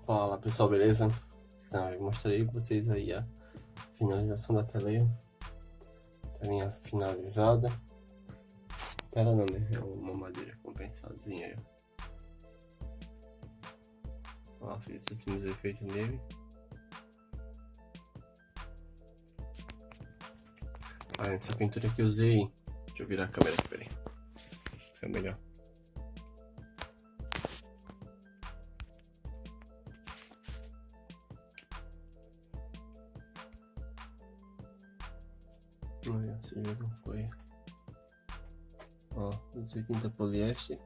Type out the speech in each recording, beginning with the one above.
Fala pessoal, beleza? Então, eu mostrei pra vocês aí a finalização da telinha. Telinha finalizada. Tela não, né? É uma madeira compensadinha aí. Ó, fiz os últimos efeitos nele. Ah, essa pintura que eu usei. Deixa eu virar a câmera aqui, peraí. Fica melhor. Olha, você viu como foi? Ó, 280 poliéster.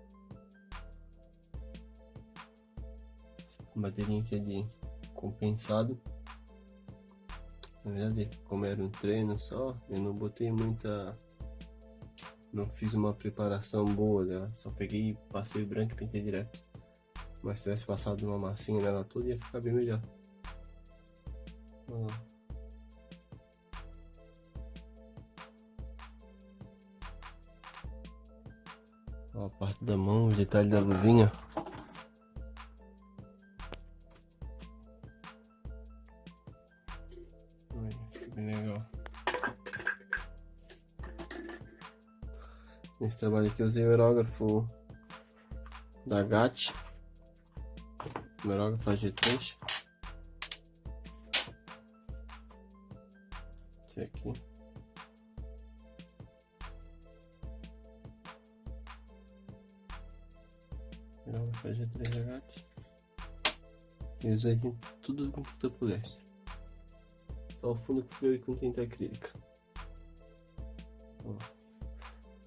Madeirinha aqui é de compensado. Na verdade, como era um treino só, eu não botei muita. Não fiz uma preparação boa, né? Só peguei, passei o branco e pintei direto. Mas se tivesse passado uma massinha nela toda, ia ficar bem melhor. Ó. Ó, a parte da mão, o detalhe da luvinha. Fica bem legal. Nesse trabalho aqui eu usei o aerógrafo da GAT. O aerógrafo AG3. Esse aqui. Aerógrafo AG3 da GAT. E usei tudo com tinta poliéster. Só o fundo que foi com tinta acrílica. Ó.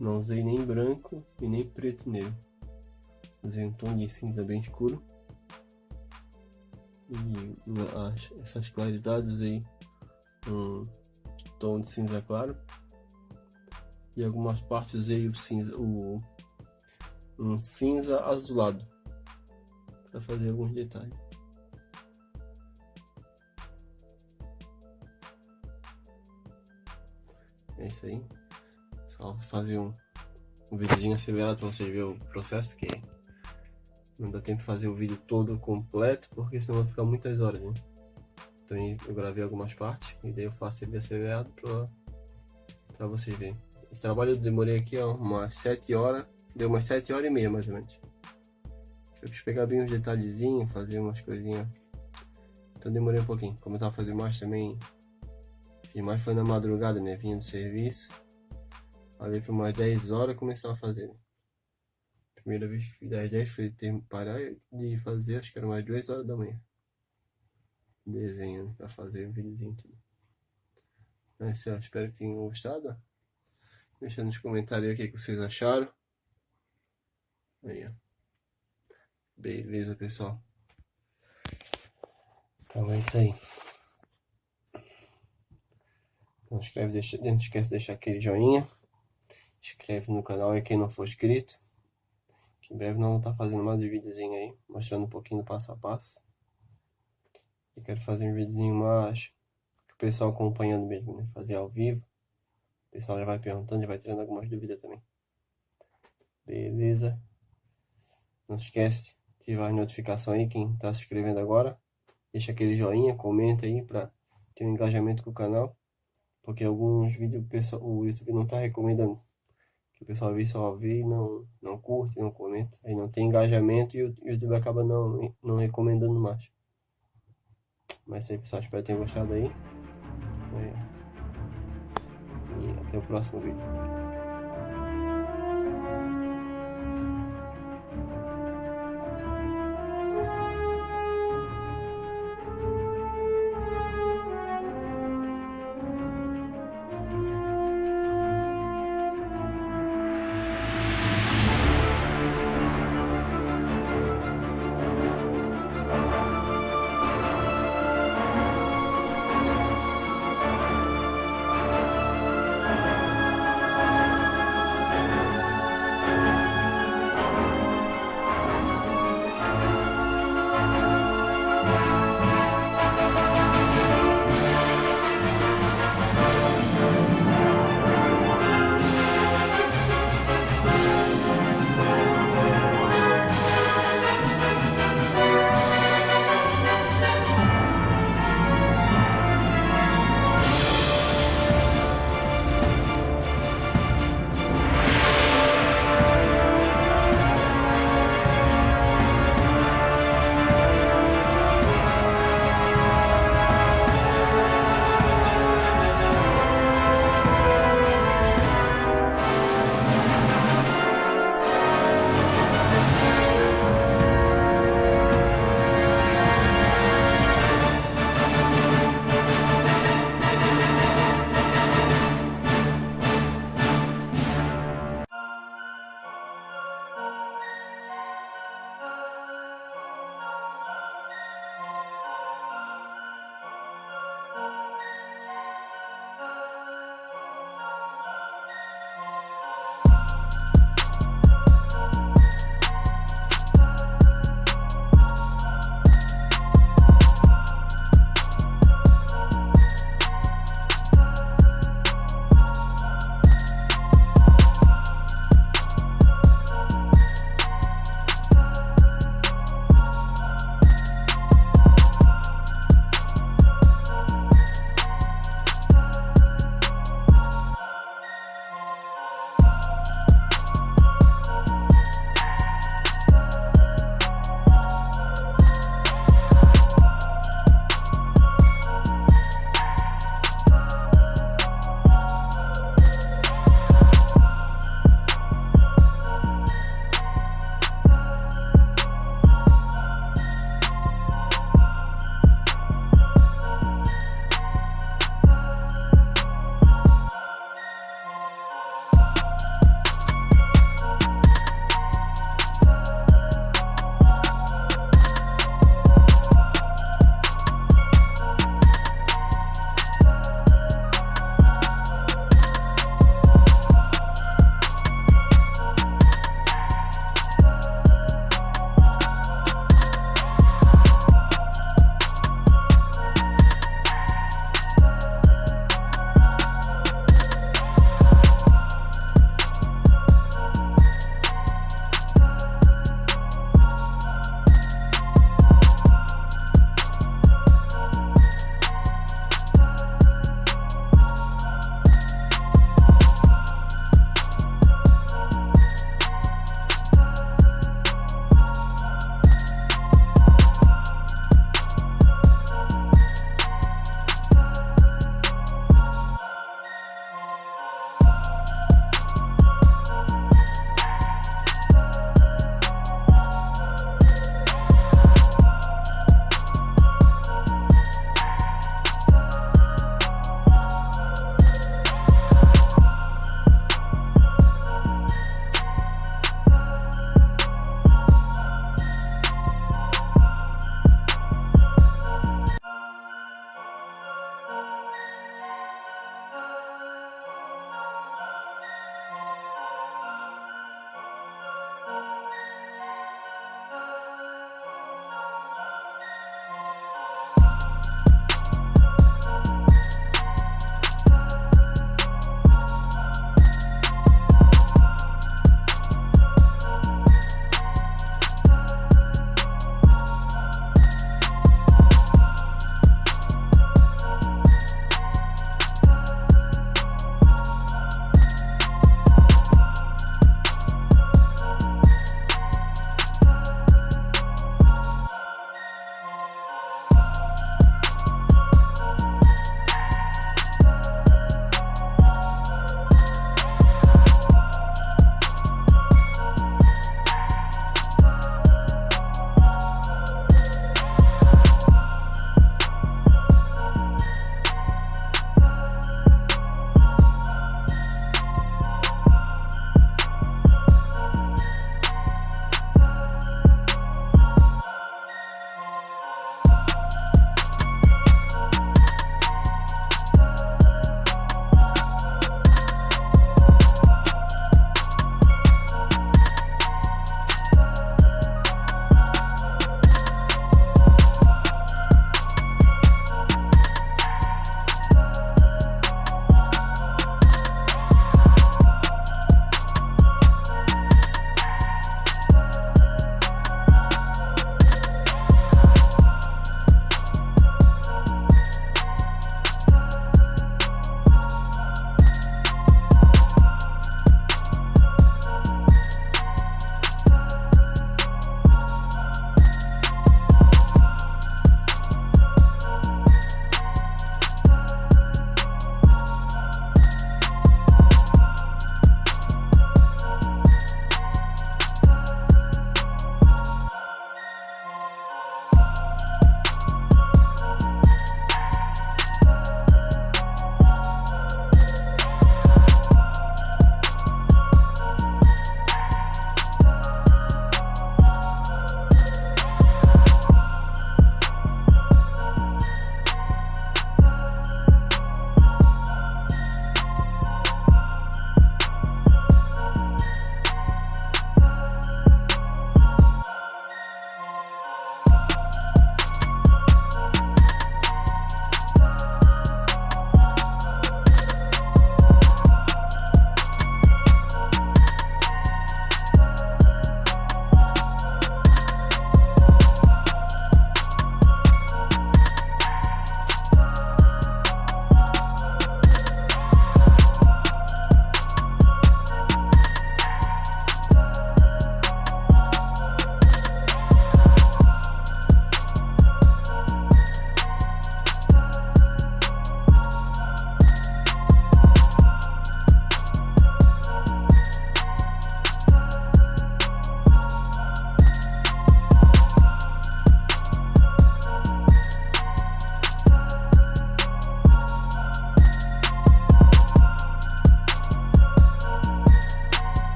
Não usei nem branco e nem preto nele. Usei um tom de cinza bem escuro. E essas claridades usei um tom de cinza claro. E algumas partes usei um cinza azulado para fazer alguns detalhes. É isso aí. Só fazer um videozinho acelerado para vocês verem o processo, porque não dá tempo de fazer o vídeo todo completo, porque senão vai ficar muitas horas, né? Então eu gravei algumas partes e daí eu faço ele acelerado para vocês verem. Esse trabalho eu demorei aqui ó, umas 7 horas, deu umas 7 horas e meia mais ou menos. Eu quis pegar bem uns detalhezinhos, fazer umas coisinhas, então demorei um pouquinho. Como eu tava fazendo mais também, fiz mais foi na madrugada, né? Vinha do serviço. Ali por umas 10 horas começava a fazer. Primeira vez que fiz 10 foi ter que parar de fazer, acho que era umas 2 horas da manhã. Desenhando pra fazer o videozinho tudo. Então, é isso, ó, espero que tenham gostado. Deixa nos comentários aí o que vocês acharam. Aí, ó. Beleza, pessoal. Então é isso aí. Não esquece de deixar aquele joinha. Inscreve no canal aí quem não for inscrito. Que em breve nós vamos estar fazendo mais um videozinho aí, mostrando um pouquinho do passo a passo. Eu quero fazer um videozinho mais que o pessoal acompanhando mesmo, né? Fazer ao vivo. O pessoal já vai perguntando, já vai tirando algumas dúvidas também. Beleza? Não esquece de ativar as notificações aí, quem está se inscrevendo agora. Deixa aquele joinha, comenta aí para ter um engajamento com o canal. Porque alguns vídeos o YouTube não está recomendando. Que o pessoal só vê e não curte, não comenta. Aí não tem engajamento e o YouTube acaba não recomendando mais. Mas isso aí, pessoal, espero que tenham gostado aí. E até o próximo vídeo.